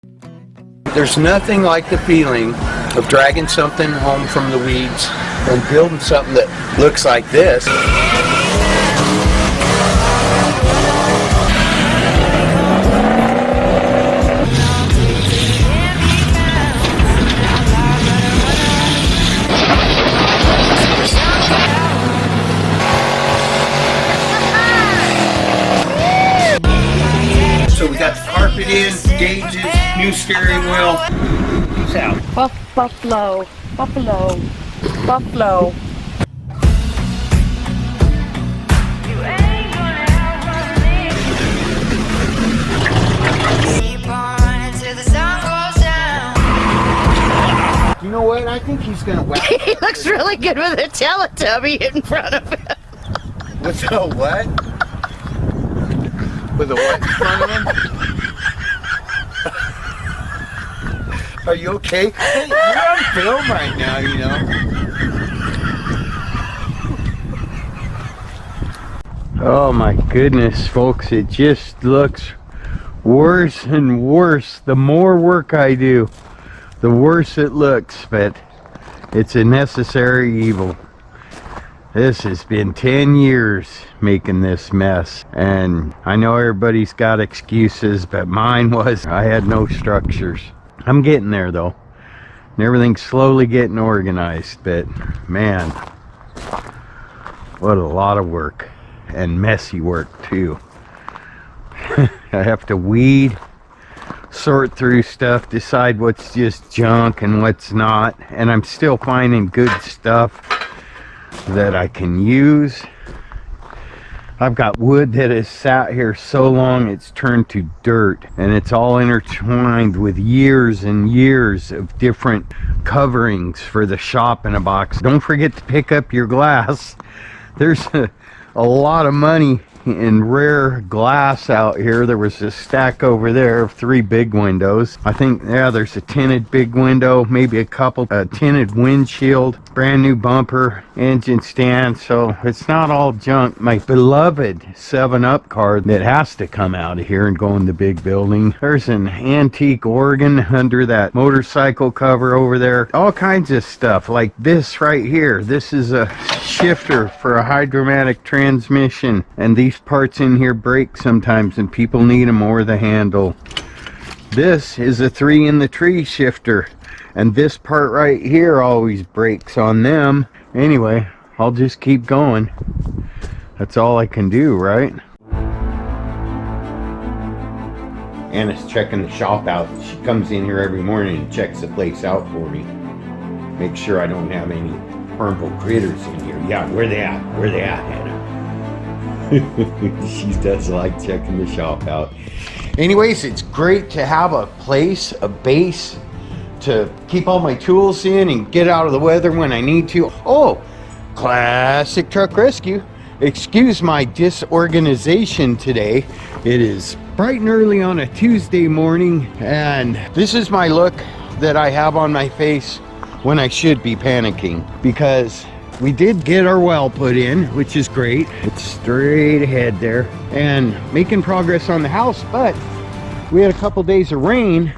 There's nothing like the feeling of dragging something home from the weeds and building something that looks like this. So we got the carpet in, gauges, new steering wheel. Peace out. Buffalo. You know what? I think he's gonna whack. He looks really good with a Teletubby in front of him. With a what? With a what in front of him? Are you okay? Hey, you're on film right now, you know. Oh my goodness, folks, it just looks worse and worse. The more work I do, the worse it looks, but it's a necessary evil. This has been 10 years making this mess, and I know everybody's got excuses, but mine was I had no structures. I'm getting there though, and everything's slowly getting organized, but man, what a lot of work, and messy work too. I have to weed, sort through stuff, decide what's just junk and what's not, and I'm still finding good stuff that I can use. I've got wood that has sat here so long it's turned to dirt, and it's all intertwined with years and years of different coverings for the shop in a box. Don't forget to pick up your glass. There's a lot of money in rare glass out here. There was a stack over there of 3 big windows. I think, yeah, there's a tinted big window, maybe a couple, a tinted windshield, brand new bumper, engine stand. So it's not all junk. My beloved 7-Up car that has to come out of here and go in the big building. There's an antique organ under that motorcycle cover over there. All kinds of stuff like this right here. This is a shifter for a hydromatic transmission, and these parts in here break sometimes and people need them, or the handle. This is a 3 in the tree shifter, and this part right here always breaks on them. Anyway, I'll just keep going. That's all I can do, right? Anna's checking the shop out. She comes in here every morning and checks the place out for me. Make sure I don't have any harmful critters in here. Yeah, where they at? Where they at, Anna? She does like checking the shop out. Anyways, it's great to have a place, a base to keep all my tools in and get out of the weather when I need to. Oh, Classic Truck Rescue. Excuse my disorganization today. It is bright and early on a Tuesday morning, and this is my look that I have on my face when I should be panicking, because we did get our well put in, which is great. It's straight ahead there, and making progress on the house, but we had a couple days of rain,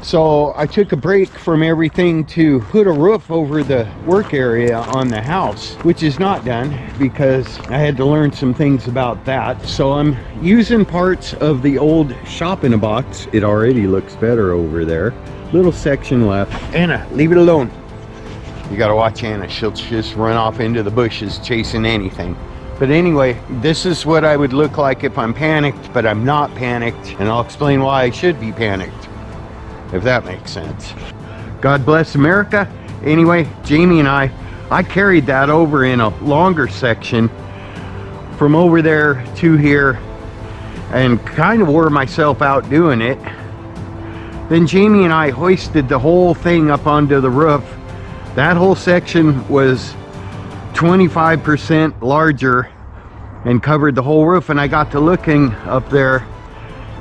so I took a break from everything to put a roof over the work area on the house, which is not done because I had to learn some things about that. So I'm using parts of the old shop in a box. It already looks better over there. Little section left. Anna, leave it alone. You gotta watch Anna. She'll just run off into the bushes chasing anything. But anyway, this is what I would look like if I'm panicked, but I'm not panicked, and I'll explain why I should be panicked, if that makes sense. God bless America. Anyway, Jamie and I carried that over in a longer section from over there to here and kind of wore myself out doing it. Then Jamie and I hoisted the whole thing up onto the roof. That whole section was 25% larger and covered the whole roof, and I got to looking up there,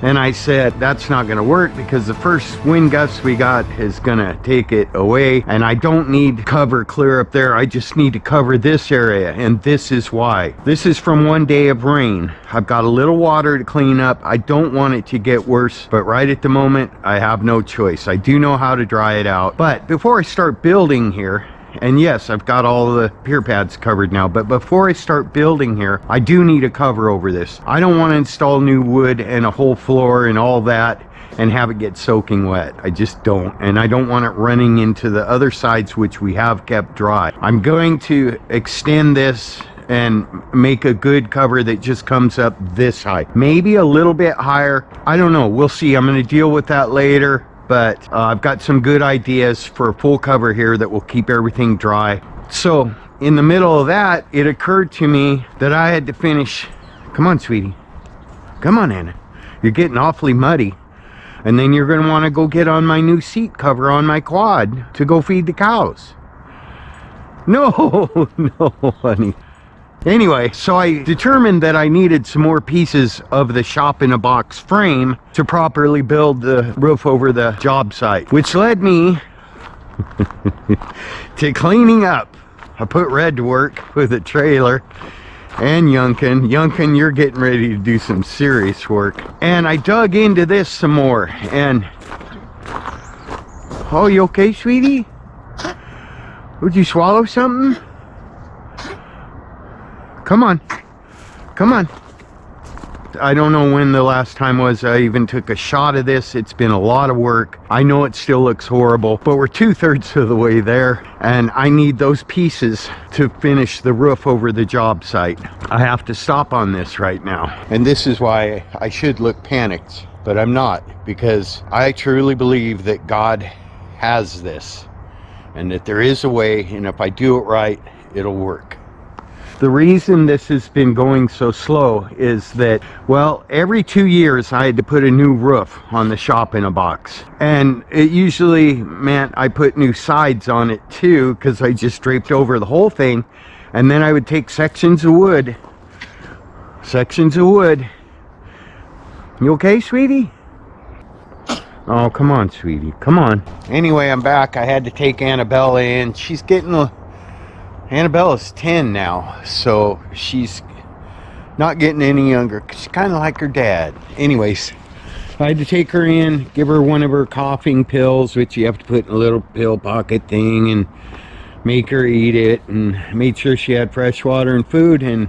And I said, that's not gonna work because the first wind gust we got is gonna take it away. And I don't need cover clear up there. I just need to cover this area. And this is why. This is from one day of rain. I've got a little water to clean up. I don't want it to get worse, but right at the moment, I have no choice. I do know how to dry it out. But before I start building here, and yes, I've got all the pier pads covered now, but before I start building here, I do need a cover over this. I don't want to install new wood and a whole floor and all that and have it get soaking wet. I just don't. And I don't want it running into the other sides, which we have kept dry. I'm going to extend this and make a good cover that just comes up this high. Maybe a little bit higher. I don't know. We'll see. I'm going to deal with that later. But I've got some good ideas for a full cover here that will keep everything dry. So in the middle of that, it occurred to me that I had to finish. Come on, sweetie. Come on, Anna. You're getting awfully muddy. And then you're going to want to go get on my new seat cover on my quad to go feed the cows. No, no, honey. Anyway, so I determined that I needed some more pieces of the shop-in-a-box frame to properly build the roof over the job site, which led me to cleaning up. I put Red to work with a trailer and Yunkin. Yunkin, you're getting ready to do some serious work. And I dug into this some more and... Oh, you okay, sweetie? Would you swallow something? Come on, come on. I don't know when the last time was I even took a shot of this. It's been a lot of work. I know it still looks horrible, but we're 2/3 of the way there, and I need those pieces to finish the roof over the job site. I have to stop on this right now. And this is why I should look panicked, but I'm not, because I truly believe that God has this, and that there is a way, and if I do it right, it'll work. The reason this has been going so slow is that, well, every 2 years I had to put a new roof on the shop-in-a-box. And it usually meant I put new sides on it too, because I just draped over the whole thing. And then I would take sections of wood. You okay, sweetie? Oh, come on, sweetie, come on. Anyway, I'm back. I had to take Annabella in. She's getting a... Annabella's 10 now, so she's not getting any younger. She's kind of like her dad. Anyways, I had to take her in, give her one of her coughing pills, which you have to put in a little pill pocket thing, and make her eat it, and made sure she had fresh water and food, and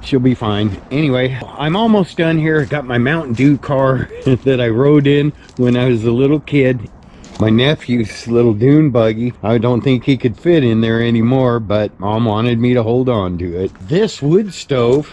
she'll be fine. Anyway, I'm almost done here. I got my Mountain Dew car that I rode in when I was a little kid. My nephew's little dune buggy. I don't think he could fit in there anymore, but Mom wanted me to hold on to it. This wood stove,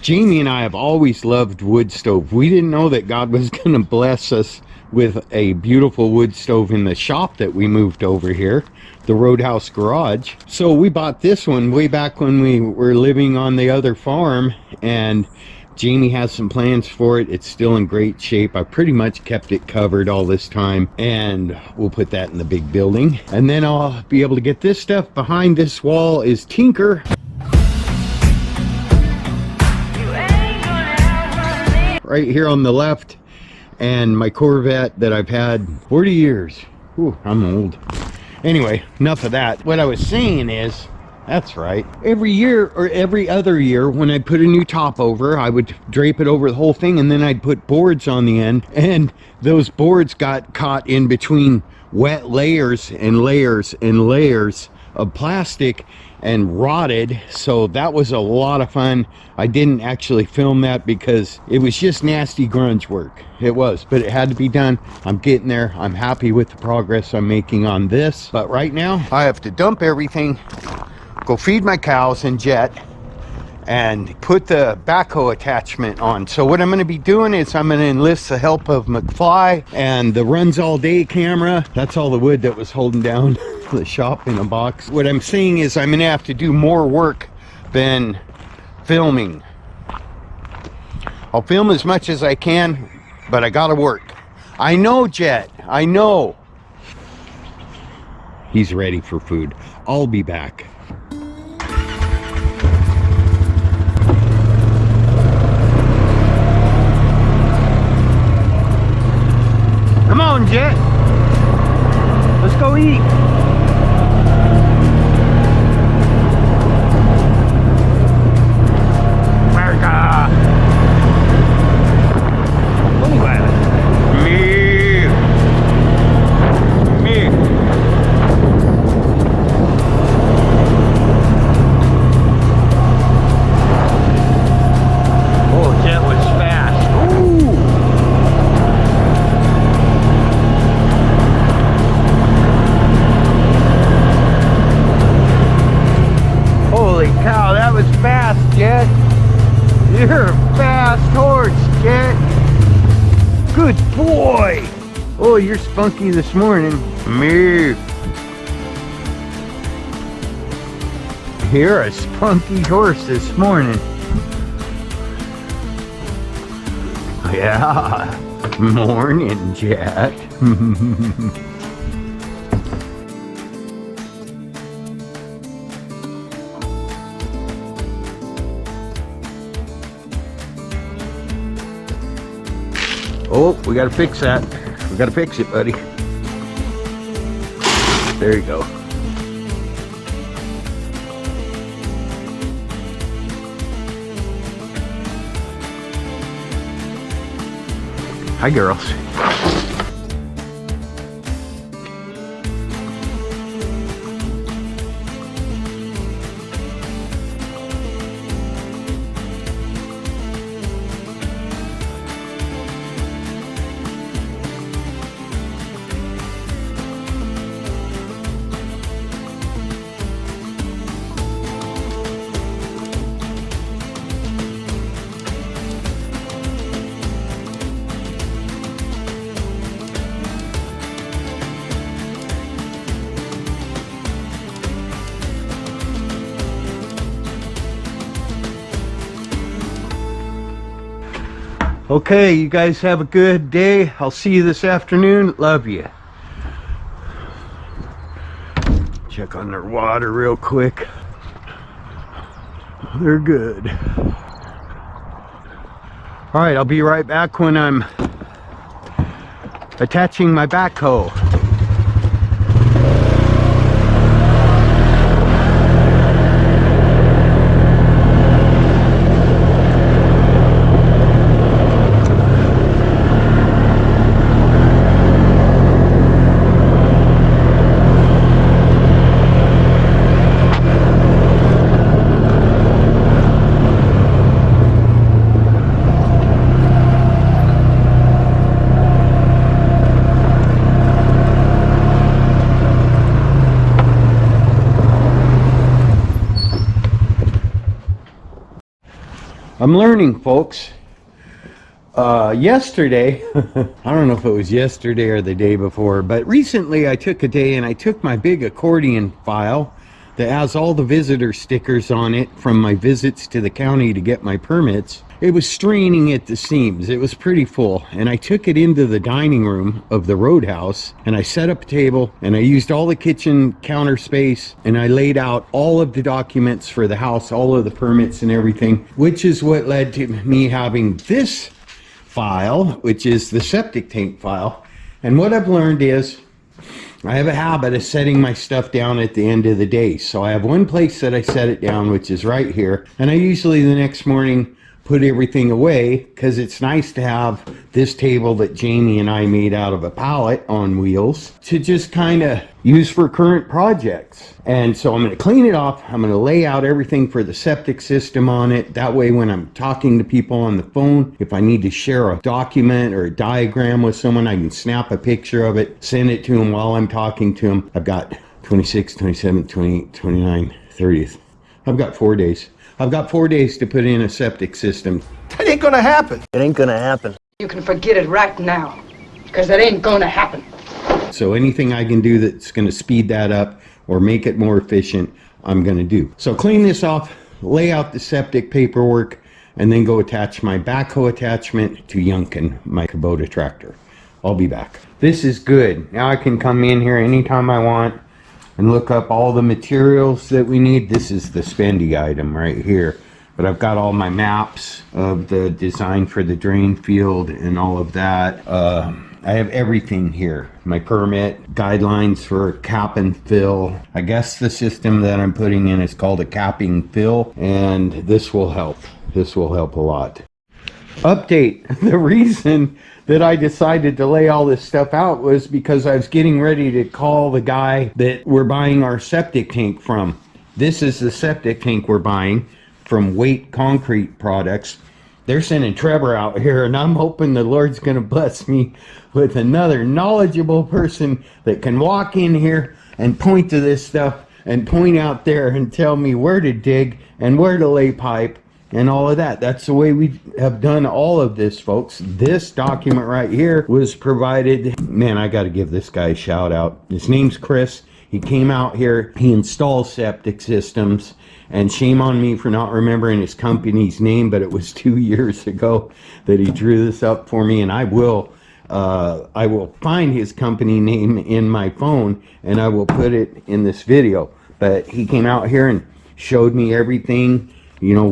Jamie and I have always loved wood stove. We didn't know that God was going to bless us with a beautiful wood stove in the shop that we moved over here, the Roadhouse Garage. So we bought this one way back when we were living on the other farm, and Jamie has some plans for it. It's still in great shape. I pretty much kept it covered all this time, and we'll put that in the big building. And then I'll be able to get this stuff. Behind this wall is Tinker. Right here on the left, and my Corvette that I've had 40 years. Ooh, I'm old. Anyway, enough of that. What I was saying is, that's right, every year or every other year when I put a new top over, I would drape it over the whole thing, and then I'd put boards on the end, and those boards got caught in between wet layers and layers and layers of plastic and rotted. So that was a lot of fun. I didn't actually film that because it was just nasty grunge work. It was, but it had to be done. I'm getting there. I'm happy with the progress I'm making on this, but right now I have to dump everything, go feed my cows and jet, and put the backhoe attachment on. So what I'm going to be doing is I'm going to enlist the help of McFly and the Runs All Day camera. That's all the wood that was holding down the shop in a box. What I'm saying is I'm going to have to do more work than filming. I'll film as much as I can, but I got to work. I know, Jet. I know. He's ready for food. I'll be back. on, Jet. Let's go eat. America. Me. Oh, Jet was fast. Ooh. Holy cow, that was fast, Jet. You're a fast horse, Jet. Good boy. Oh, you're spunky this morning. Me. You're a spunky horse this morning. Yeah. Morning, Jet. Oh, we gotta fix that. We gotta fix it, buddy. There you go. Hi, girls. Okay, you guys have a good day. I'll see you this afternoon. Love you. Check on their water real quick. They're good. All right, I'll be right back when I'm attaching my backhoe. I'm learning, folks. Yesterday, I don't know if it was yesterday or the day before, but recently I took a day and I took my big accordion file that has all the visitor stickers on it from my visits to the county to get my permits. It was straining at the seams. It was pretty full, and I took it into the dining room of the roadhouse and I set up a table and I used all the kitchen counter space and I laid out all of the documents for the house, all of the permits and everything, which is what led to me having this file, which is the septic tank file. And what I've learned is I have a habit of setting my stuff down at the end of the day. So I have one place that I set it down, which is right here, and I usually the next morning put everything away, because it's nice to have this table that Jamie and I made out of a pallet on wheels to just kind of use for current projects. And so I'm going to clean it off. I'm going to lay out everything for the septic system on it. That way when I'm talking to people on the phone, if I need to share a document or a diagram with someone, I can snap a picture of it, send it to them while I'm talking to them. I've got 26, 27, 28, 29, 30th. I've got 4 days. I've got 4 days to put in a septic system. That ain't gonna happen. It ain't gonna happen. You can forget it right now, because it ain't gonna happen. So anything I can do that's gonna speed that up or make it more efficient, I'm gonna do. So clean this off, lay out the septic paperwork, and then go attach my backhoe attachment to Yunkin, my Kubota tractor. I'll be back. This is good. Now I can come in here anytime I want and look up all the materials that we need. This is the spendy item right here, but I've got all my maps of the design for the drain field and all of that. I have everything here. My permit, guidelines for cap and fill. I guess the system that I'm putting in is called a capping fill, and this will help. This will help a lot. Update. The reason that I decided to lay all this stuff out was because I was getting ready to call the guy that we're buying our septic tank from. This is the septic tank we're buying from Weight Concrete Products. They're sending Trevor out here, and I'm hoping the Lord's going to bless me with another knowledgeable person that can walk in here and point to this stuff and point out there and tell me where to dig and where to lay pipe and all of that. That's the way we have done all of this, folks. This document right here was provided. Man, I got to give this guy a shout out. His name's Chris. He came out here. He installs septic systems. And shame on me for not remembering his company's name, but it was 2 years ago that he drew this up for me, and I will find his company name in my phone, and I will put it in this video. But he came out here and showed me everything, you know,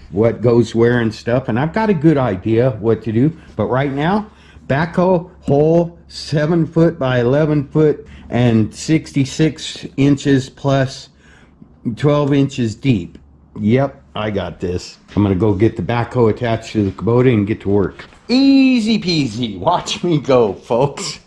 what goes where and stuff, and I've got a good idea what to do. But right now, backhoe hole 7 foot by 11 foot and 66 inches plus 12 inches deep. Yep, I got this. I'm gonna go get the backhoe attached to the Kubota and get to work. Easy peasy. Watch me go, folks.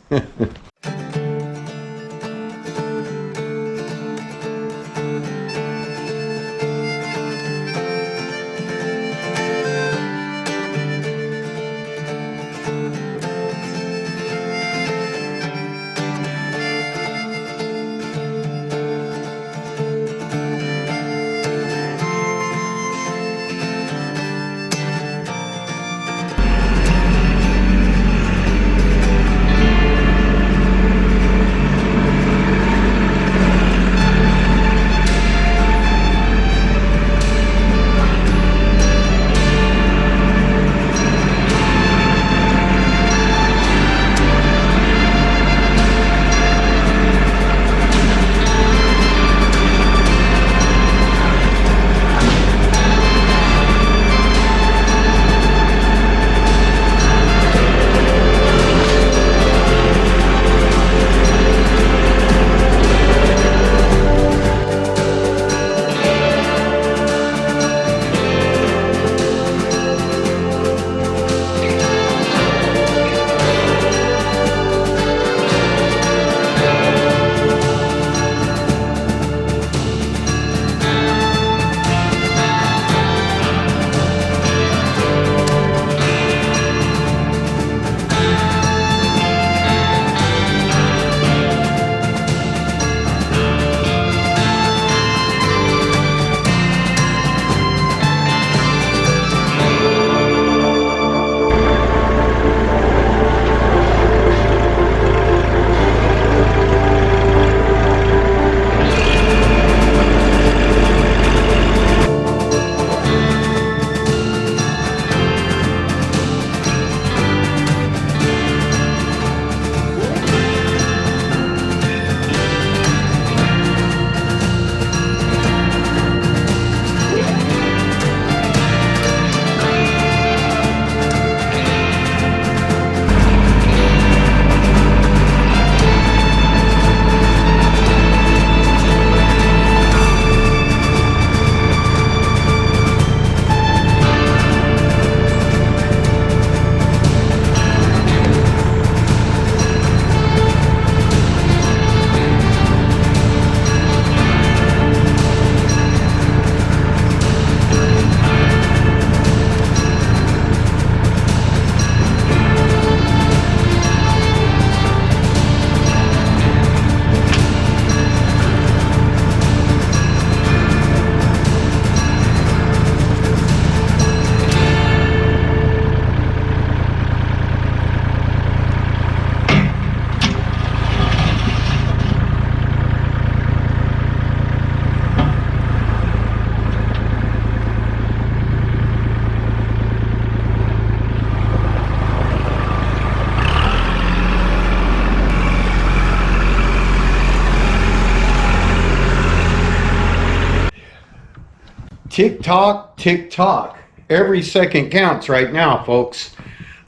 Tick tock, tick tock. Every second counts right now, folks.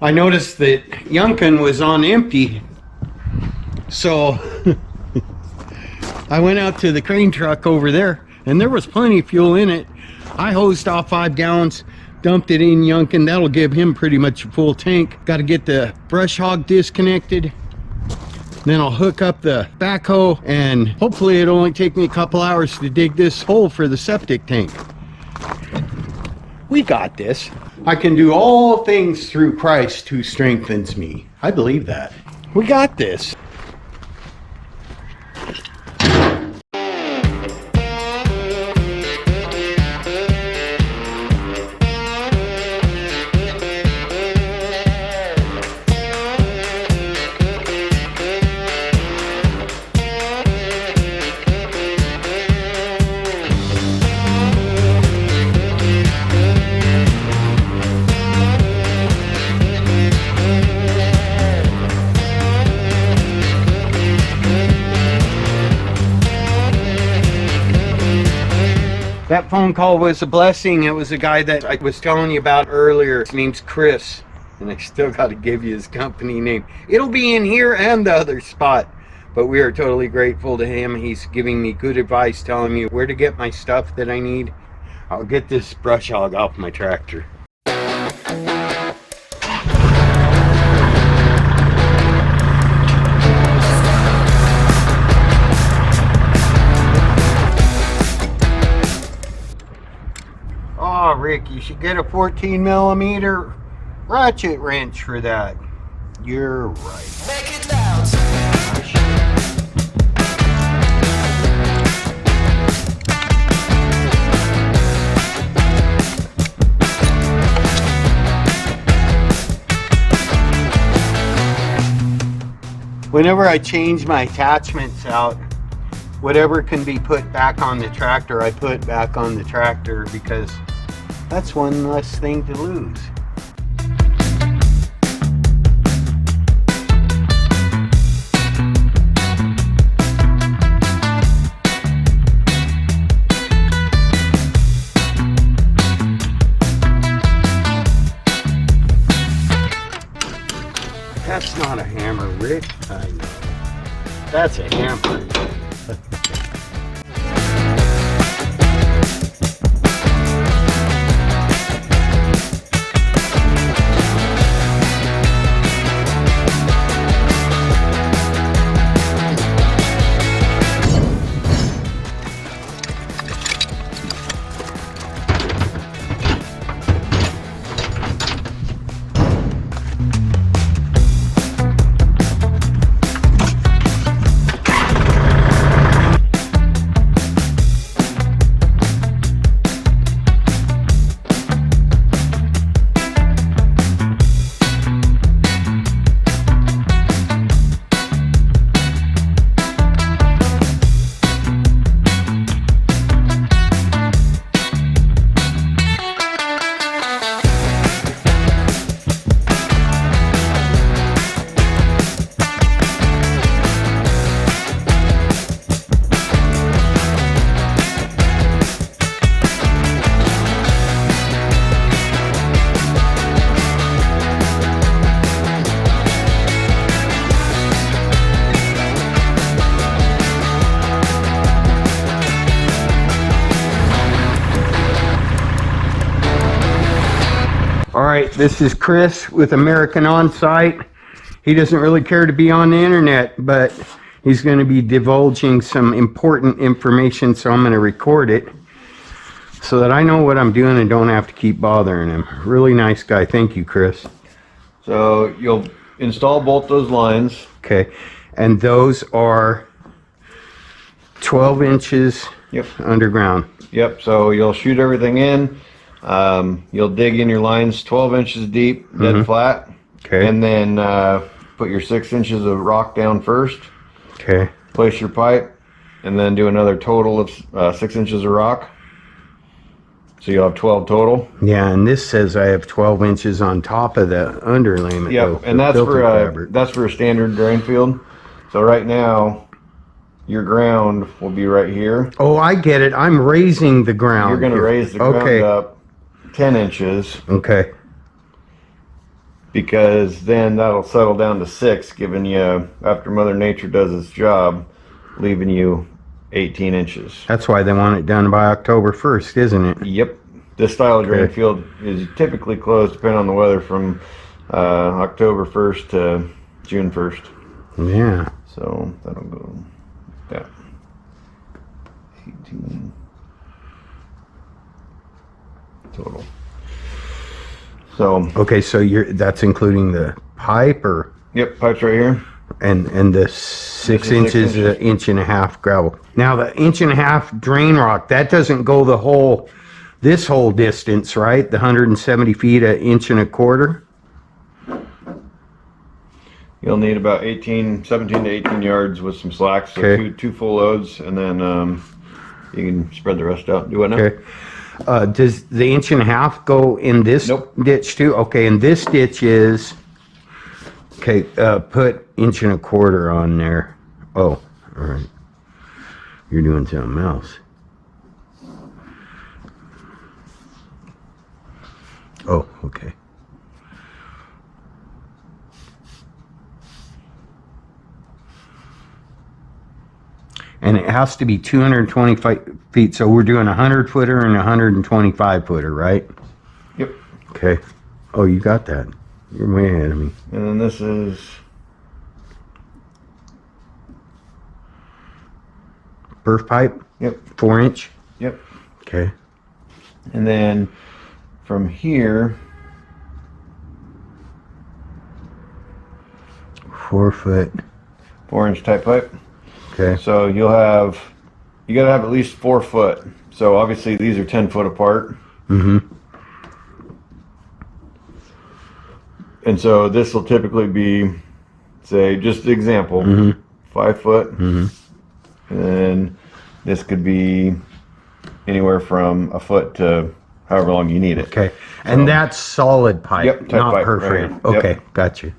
I noticed that Yunkin was on empty, so I went out to the crane truck over there, and there was plenty of fuel in it. I hosed off 5 gallons, dumped it in Yunkin. That'll give him pretty much a full tank. Got to get the brush hog disconnected. Then I'll hook up the backhoe, and hopefully it'll only take me a couple hours to dig this hole for the septic tank. We got this. I can do all things through Christ who strengthens me. I believe that. We got this. That phone call was a blessing. It was a guy that I was telling you about earlier. His name's Chris, and I still got to give you his company name. It'll be in here and the other spot, but we are totally grateful to him. He's giving me good advice, telling me where to get my stuff that I need. I'll get this brush hog off my tractor. Oh, Rick, you should get a 14mm ratchet wrench for that. You're right. Make it loud. Whenever I change my attachments out, whatever can be put back on the tractor, I put back on the tractor, because that's one less thing to lose. That's not a hammer, Rick. I know. That's a hammer. Alright, this is Chris with American On-Site. He doesn't really care to be on the internet, but he's going to be divulging some important information, so I'm going to record it so that I know what I'm doing and don't have to keep bothering him. Really nice guy. Thank you, Chris. So you'll install both those lines. Okay, and those are 12 inches underground. Yep, so you'll shoot everything in. You'll dig in your lines 12 inches deep, dead flat. Okay. And then put your 6 inches of rock down first. Okay. Place your pipe, and then do another total of 6 inches of rock. So you'll have 12 total. Yeah, and this says I have 12 inches on top of the underlayment. Yep, and that's for a standard drain field. So right now, your ground will be right here. Oh, I get it. I'm raising the ground. You're going to raise the ground up 10 inches. Okay. because then that'll settle down to 6, giving you, after Mother Nature does its job, leaving you 18 inches. That's why they want it done by October 1st, isn't it? Yep. This style of drain Okay. field is typically closed, depending on the weather, from October 1st to June 1st. Yeah. So that'll go like that. 18 total. So Okay, so that's including the pipe, or yep, pipe's right here. and the 6 6 inches, inches. 1.5 inches gravel. Now the 1.5 inch drain rock, that doesn't go this whole distance, right? The 170 feet, 1.25 inches. You'll need about 17 to 18 yards with some slacks. So Okay. two full loads, and then you can spread the rest out. Do what now? Okay. Does the 1.5 inch go in this Nope. ditch too? Okay, and this ditch is, okay, put 1.25 inches on there. Oh, all right. You're doing something else. Oh, okay. And it has to be 225 feet, so we're doing a 100-footer and a 125-footer, right? Yep. Okay. Oh, you got that. You're way ahead of me. And then this is Burst pipe, yep, 4 inch. yep. Okay. And then from here, 4 foot. 4-inch type pipe. Okay. So you gotta have at least 4 foot. So obviously these are 10 foot apart. Mm-hmm. And so this will typically be, say, just the example, Mm-hmm. 5 foot. Mm-hmm. And then this could be anywhere from a foot to however long you need it. Okay. And that's solid pipe, Yep, type not pipe, perforated. right. Yep. Okay, got you.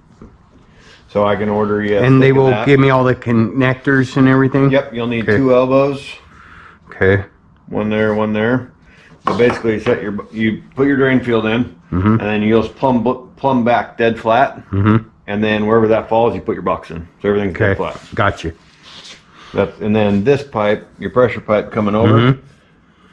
So I can order you. And they thick of will that. give me all the connectors and everything? Yep, you'll need Okay. 2 elbows. Okay. One there, one there. So basically, you put your drain field in, Mm-hmm. and then you just plumb back dead flat, Mm-hmm. and then wherever that falls, you put your box in. So everything's Okay. dead flat. Got you. And then this pipe, your pressure pipe coming over,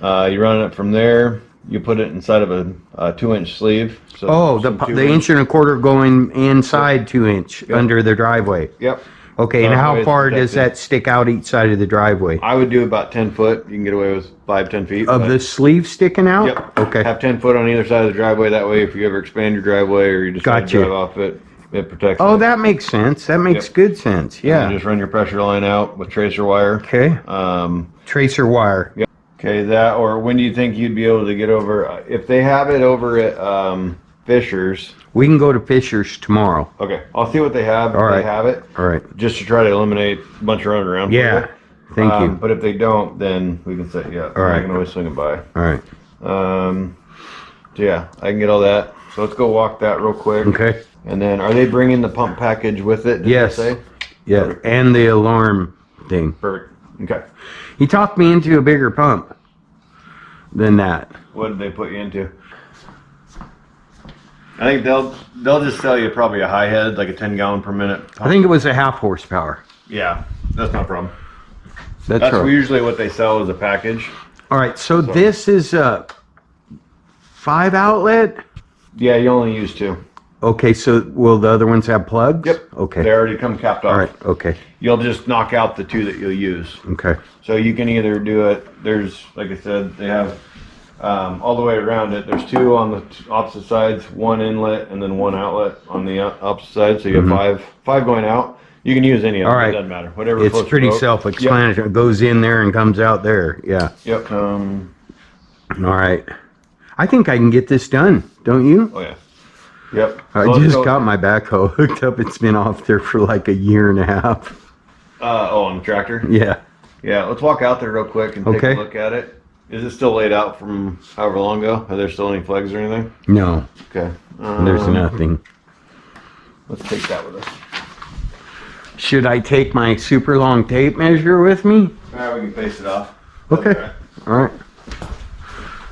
Mm-hmm. you run it from there. You put it inside of a 2-inch sleeve. So Oh, the some 2 inch and a quarter going inside 2 inch under the driveway. Yep. Okay, So and that way how it's far does protected. that stick out each side of the driveway? I would do about 10 foot. You can get away with 5-10 feet. Of but- the sleeve sticking out? Yep. Okay. Have 10 foot on either side of the driveway. That way, if you ever expand your driveway or you just want to Gotcha. drive off it, it protects Oh, it. that makes sense. That makes Yep. good sense. And Yeah. just run your pressure line out with tracer wire. Okay. Tracer wire. Okay, that, or when do you think you'd be able to get over, if they have it over at Fisher's, We can go to Fisher's tomorrow. okay, I'll see what they have, if All right. they have it, All right. just to try to eliminate a bunch of running around. for Yeah. you. Thank you. But if they don't, then we can set you up. All right. I can always swing it by. All right. So yeah, I can get all that. So let's go walk that real quick. Okay. And then, are they bringing the pump package with it? Did Yes. they say? Yeah. And the alarm thing. Perfect. Okay. He talked me into a bigger pump than that. What did they put you into? I think they'll just sell you probably a high head, like a 10 gallon per minute pump. I think it was a 1/2 horsepower. Yeah, that's no problem. That's That's right. usually what they sell as a package. All right. So this is a 5 outlet. Yeah, you only use 2. Okay. So will the other ones have plugs? Yep. Okay. They already come capped off. All right. Okay. You'll just knock out the 2 that you'll use. Okay. So you can either do it, there's, like I said, they have all the way around it. There's 2 on the opposite sides, 1 inlet and then 1 outlet on the opposite side. So you have 5 going out. You can use any of them. All right. It doesn't matter. Whatever. It's floats your pretty boat. self-explanatory. It goes in there and comes out there. Yeah. Yep. All right. I think I can get this done. Don't you? Oh yeah. Yep. I So let's just go- got my backhoe hooked up. It's been off there for like 1.5 years. on the tractor. Yeah. Yeah. Let's walk out there real quick and take Okay. a look at it. Is it still laid out from however long ago? Are there still any flags or anything? No, Okay. there's nothing. Let's take that with us. Should I take my super long tape measure with me? All right, we can face it off. Okay. That's All right.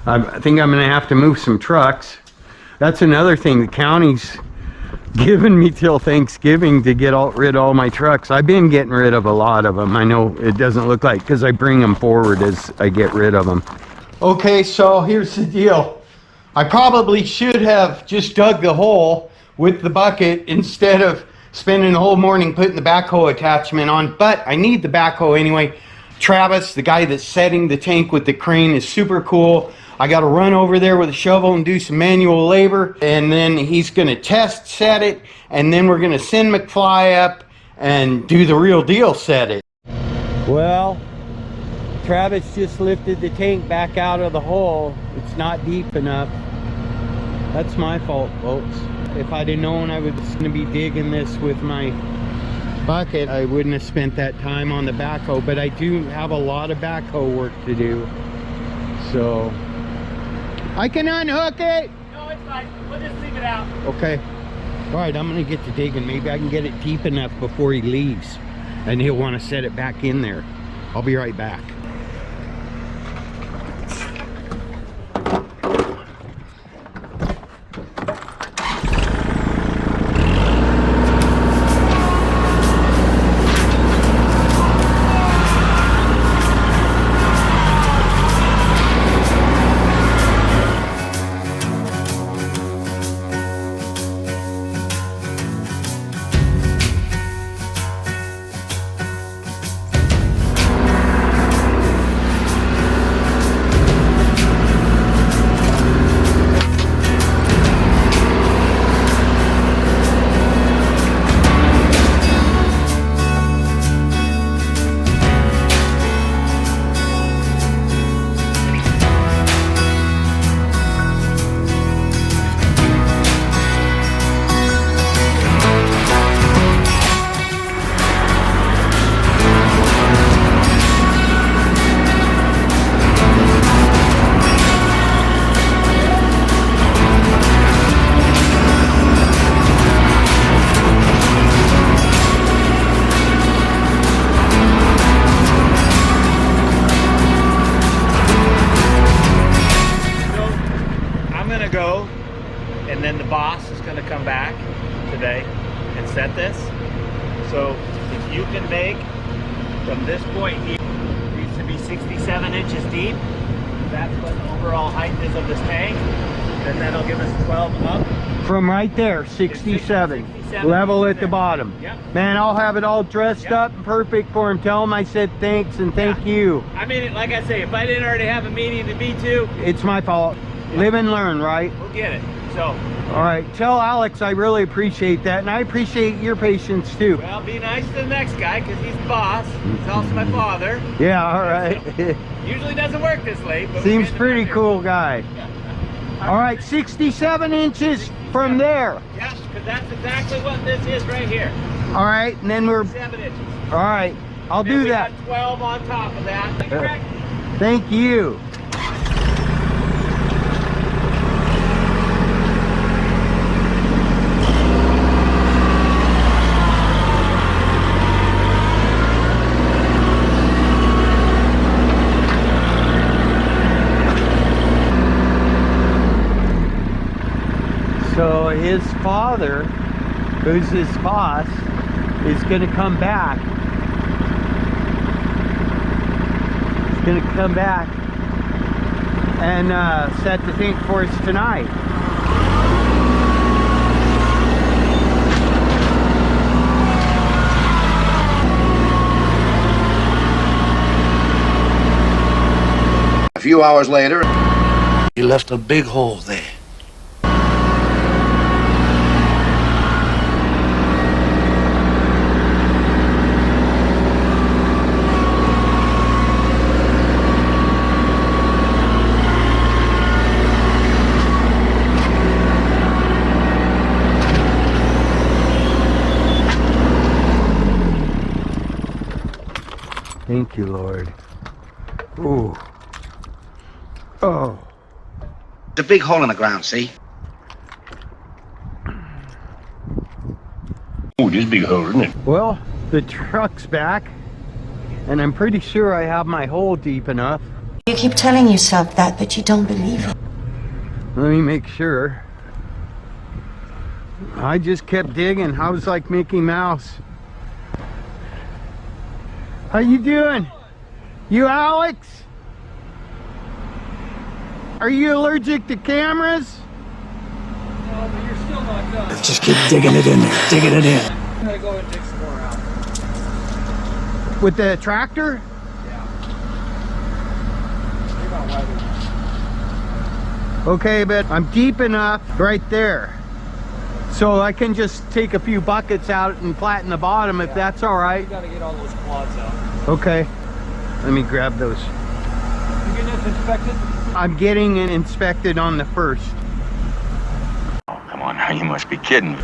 I think I'm going to have to move some trucks. That's another thing. The county's giving me till Thanksgiving to get rid of all my trucks. I've been getting rid of a lot of them. I know it doesn't look like, because I bring them forward as I get rid of them. Okay, so here's the deal. I probably should have just dug the hole with the bucket instead of spending the whole morning putting the backhoe attachment on, but I need the backhoe anyway. Travis, the guy that's setting the tank with the crane, is super cool. I got to run over there with a shovel and do some manual labor, and then he's going to test set it, and then we're going to send McFly up and do the real deal, set it. Well, Travis just lifted the tank back out of the hole. It's not deep enough. That's my fault, folks. If I'd have known I was going to be digging this with my bucket, I wouldn't have spent that time on the backhoe, but I do have a lot of backhoe work to do. So I can unhook it. No, it's fine. We'll just leave it out. Okay. All right, I'm gonna get to digging. Maybe I can get it deep enough before he leaves, and he'll want to set it back in there. I'll be right back. And then the boss is going to come back today and set this. So if you can make from this point here, it needs to be 67 inches deep. That's what the overall height is of this tank. Then that'll give us 12 up. From right there, 67. Level at the bottom. Yep. Man, I'll have it all dressed up and perfect for him. Tell him I said thanks and thank you. I mean, like I say, if I didn't already have a meeting to be to, It's my fault. Live and learn, right? we'll get it. So, all right, tell Alex I really appreciate that, and I appreciate your patience too. well, be nice to the next guy because he's the boss. He's also my father. Yeah, all right. Usually doesn't work this late, but Seems pretty cool guy. All right, 67 inches from there. Yeah, because that's exactly what this is right here. All right, and then we're 7 inches. all right. I'll Then do we that. got 12 on top of that. Correct? Thank you. So his father, who's his boss, is going to come back. He's going to come back and set the tank for us tonight. A few hours later, he left a big hole there. Thank you, Lord. Ooh. Oh. There's a big hole in the ground, see? Oh, this big hole, isn't it? Well, the truck's back, and I'm pretty sure I have my hole deep enough. You keep telling yourself that, but you don't believe it. Let me make sure. I just kept digging. I was like Mickey Mouse. How you doing? You Alex? Are you allergic to cameras? No, but you're still not done. Just keep digging it in there, digging it in. I'm gonna go and dig some more out. With the tractor? Yeah. You're about weather. Okay, but I'm deep enough right there. So I can just take a few buckets out and flatten the bottom if that's all right. You gotta get all those quads out. Okay. Let me grab those. You getting this inspected? I'm getting it inspected on the first. Oh, come on now, you must be kidding me.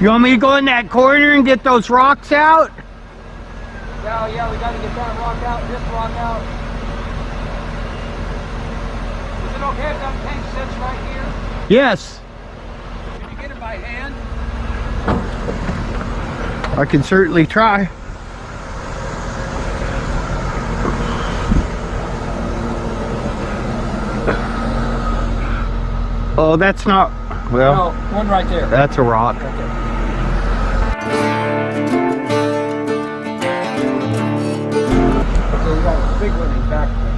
You want me to go in that corner and get those rocks out? Yeah, we gotta get that rock out, this rock out. Is it okay if that tank sits right here? Yes. Can you get it by hand? I can certainly try. Oh, that's not, well, No, one right there. that's a rock. Right there. Okay, we got a big one in back there.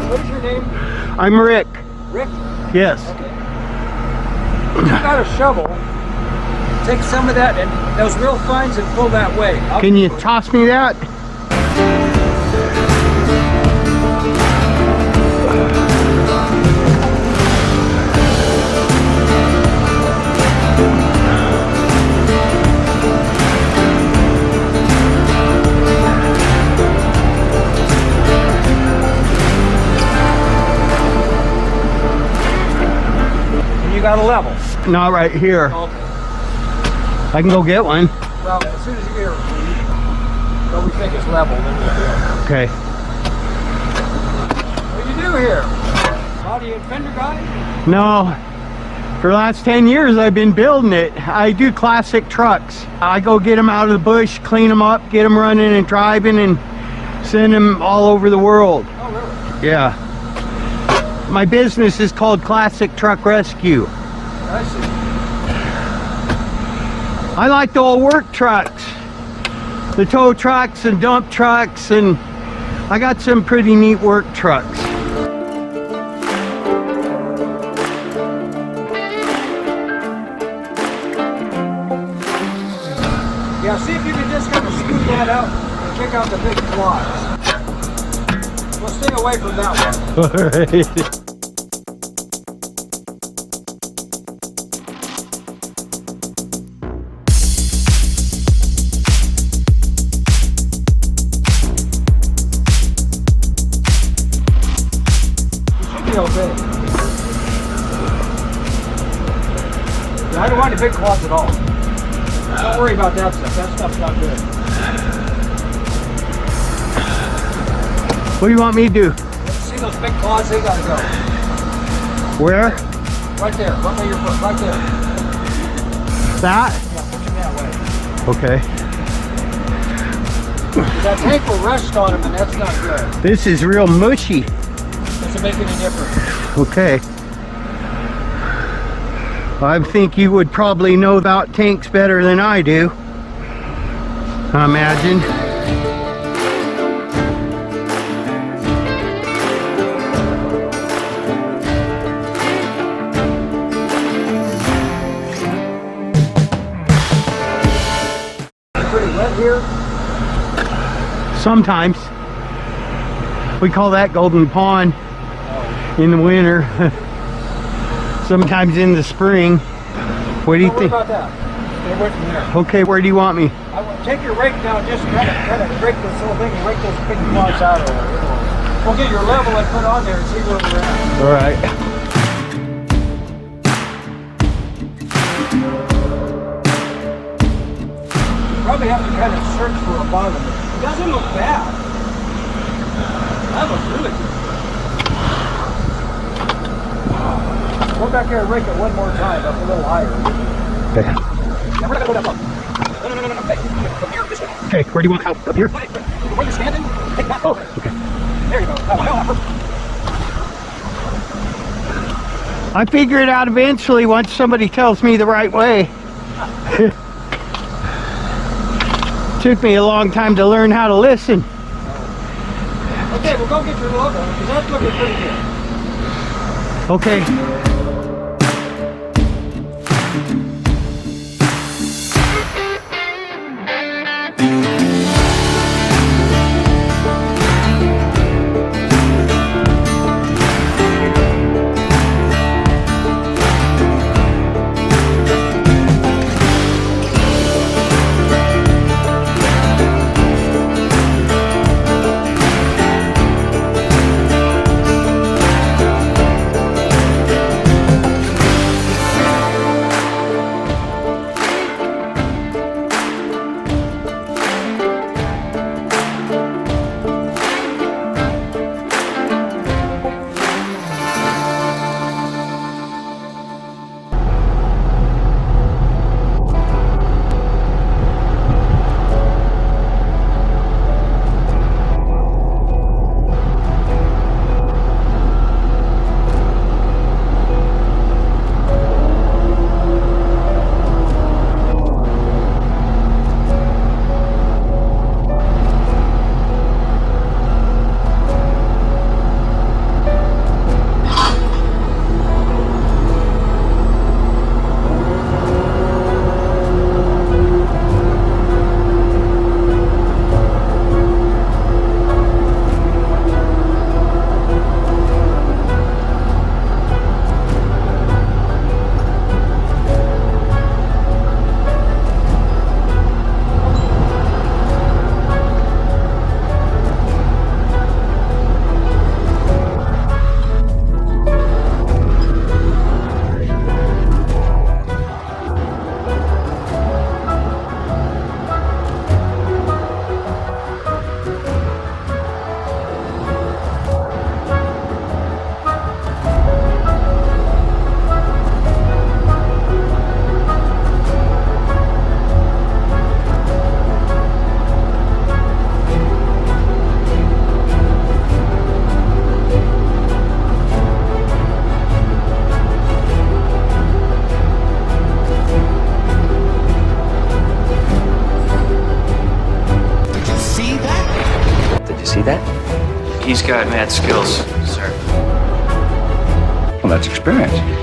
What is your name? I'm Rick. Rick? Yes. Okay. You got a shovel. Take some of that and those real fines and pull that way. Can you toss me that? And you got a level. Not right here. Okay. I can go get one. Well, as soon as you get what we think is level, then we'll do it. Okay. What do you do here? Body and fender guy? No. For the last 10 years, I've been building it. I do classic trucks. I go get them out of the bush, clean them up, get them running and driving, and send them all over the world. Oh, really? Yeah. My business is called Classic Truck Rescue. I see. I like the old work trucks, the tow trucks and dump trucks, and I got some pretty neat work trucks. Yeah, see if you can just kind of scoot that out and kick out the big claws. We'll stay away from that one. All right. Okay. Yeah, I don't want any big claws at all. Don't worry about that stuff. That stuff's not good. What do you want me to do? See those big claws? They gotta go. Where? Right there. Right by your foot. Right there. That? Yeah, push them that way. Okay. That tank will rust on them, and that's not good. This is real mushy. Doesn't make any difference. Okay. I think you would probably know about tanks better than I do. I imagine. Pretty wet here. Sometimes. We call that Golden Pond in the winter. Sometimes in the spring. What do you Don't worry think? about that. Stay away from there. Okay, where do you want me? I will take your rake down, just kind of rake this whole thing and rake those big claws out of there. We'll get your level and put on there and see where we're at. All right. Probably have to kind of search for a bottom. It doesn't look bad. That looks really good. Go back there and rake it one more time, up a little higher. Okay. Now we're not gonna go that far. No. Hey, from here this way. Okay, where do you want help? Up here? Where you're standing, take that. Oh, okay. There you go. That one. I figure it out eventually once somebody tells me the right way. Took me a long time to learn how to listen. Okay, we'll go get your logo, because that's looking pretty good. Okay. He's got mad skills, sir. Well, that's experience.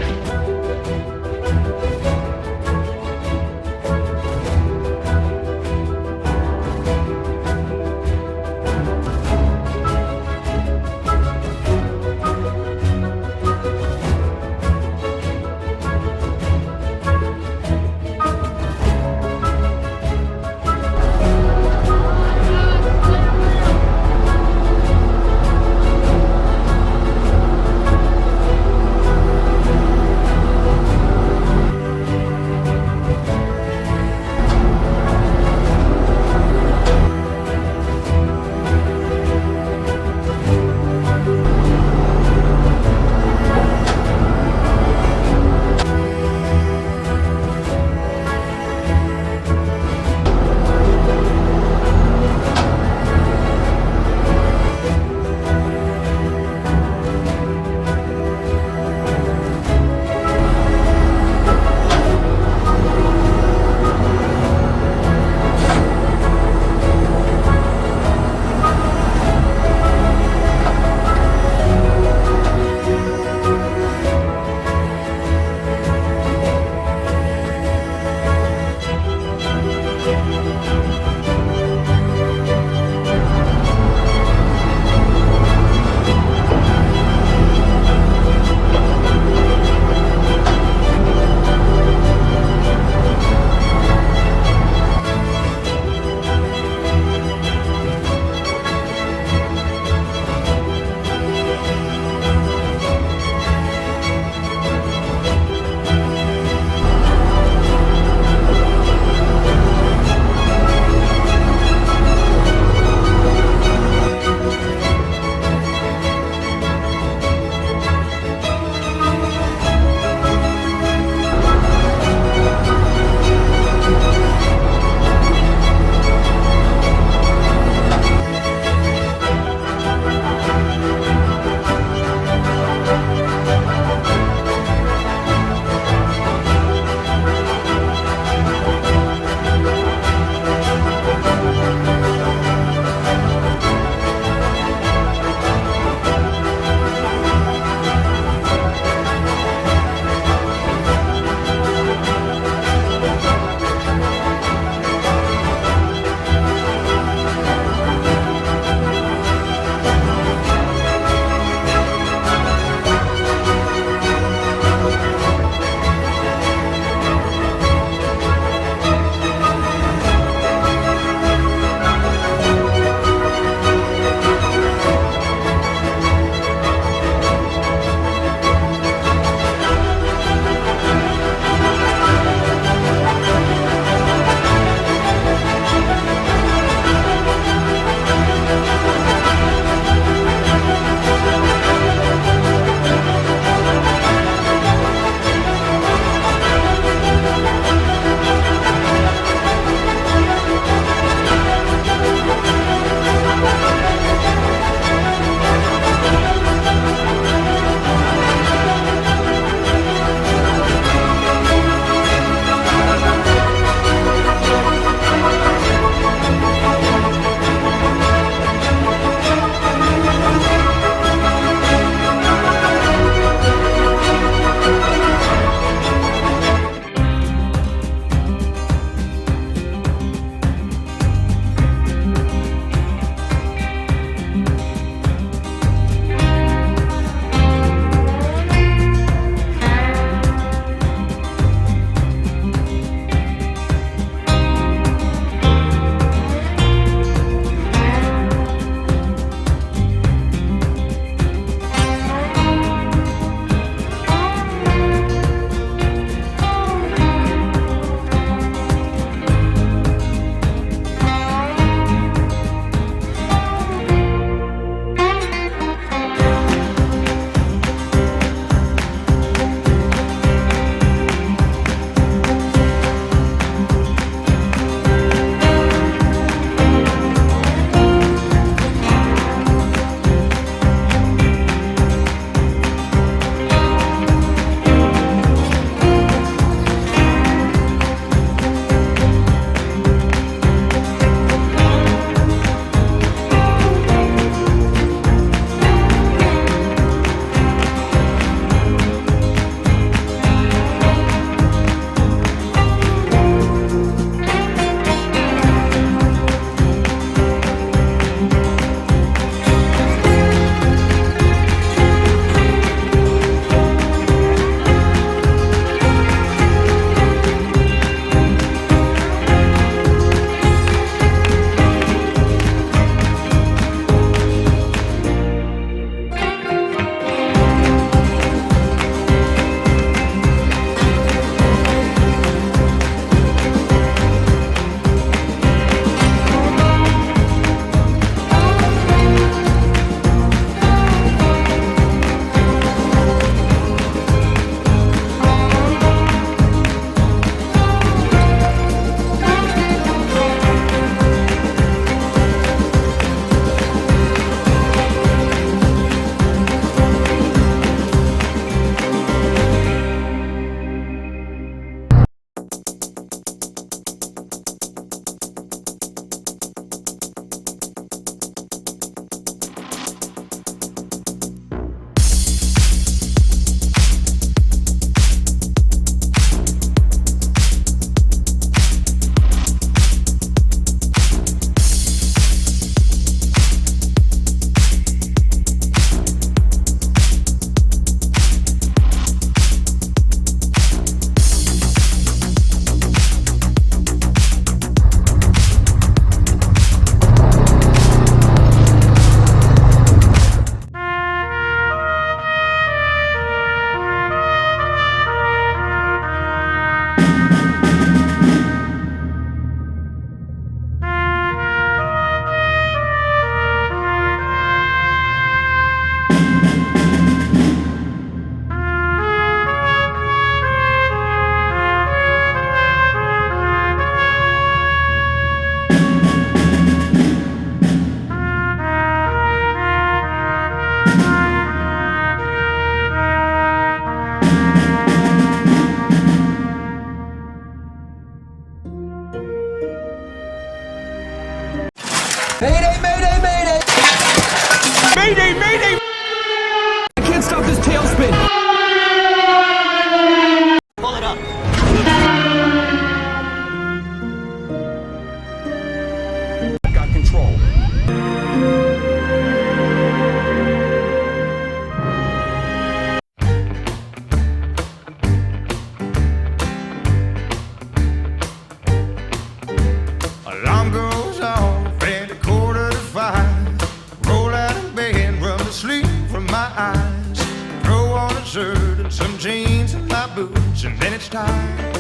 and some jeans and my boots, and then it's time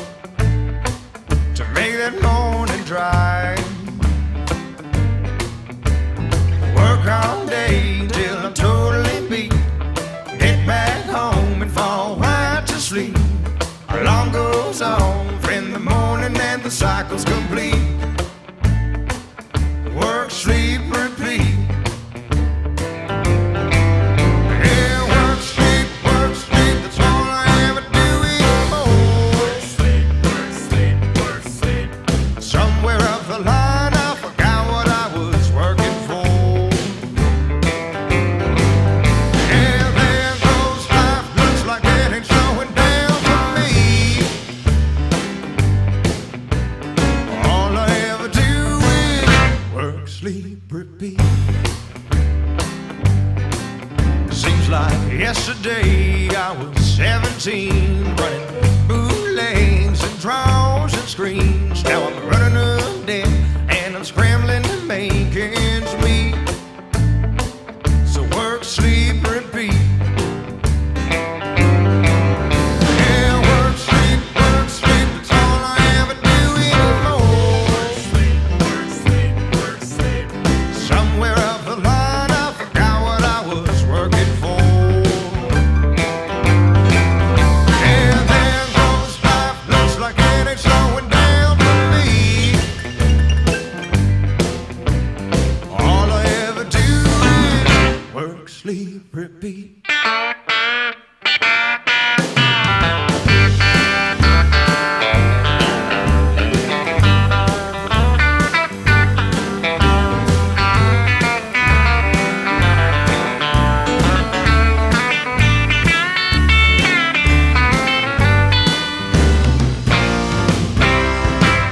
to make that morning drive. Work all day till I'm totally beat. Get back home and fall right to sleep. Alarm goes off in the morning and the cycle's complete. Work, sleep, repeat. Yeah, work, sleep, that's all I ever do anymore. Work, sleep. Somewhere up the line I forgot what I was working for. Yeah, there goes life, looks like it ain't slowing down for me. All I ever do is work, sleep, repeat. Seems like yesterday I was 17, running bootlegs and draws and screens. Now I'm running up debt and I'm scrambling to make ends meet. So work, sleep, repeat. Yeah, work, sleep, that's all I ever do anymore. Work, sleep. Somewhere up the line I forgot what I was working for. Yeah, there goes life, looks like it ain't slowing down for me. All I ever do is work, sleep, repeat.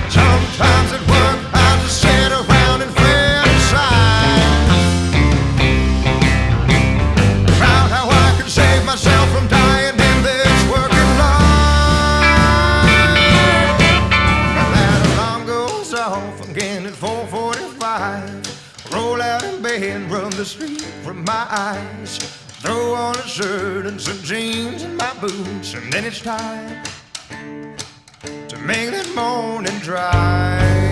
Sometimes at work I just sit around and fantasize about how I can save myself from dying in this working life. And that alarm goes off again at 4:45. Roll out in bed, rub the sleep from my eyes. Throw on a shirt and some jeans and my boots, and then it's time to make that morning drive.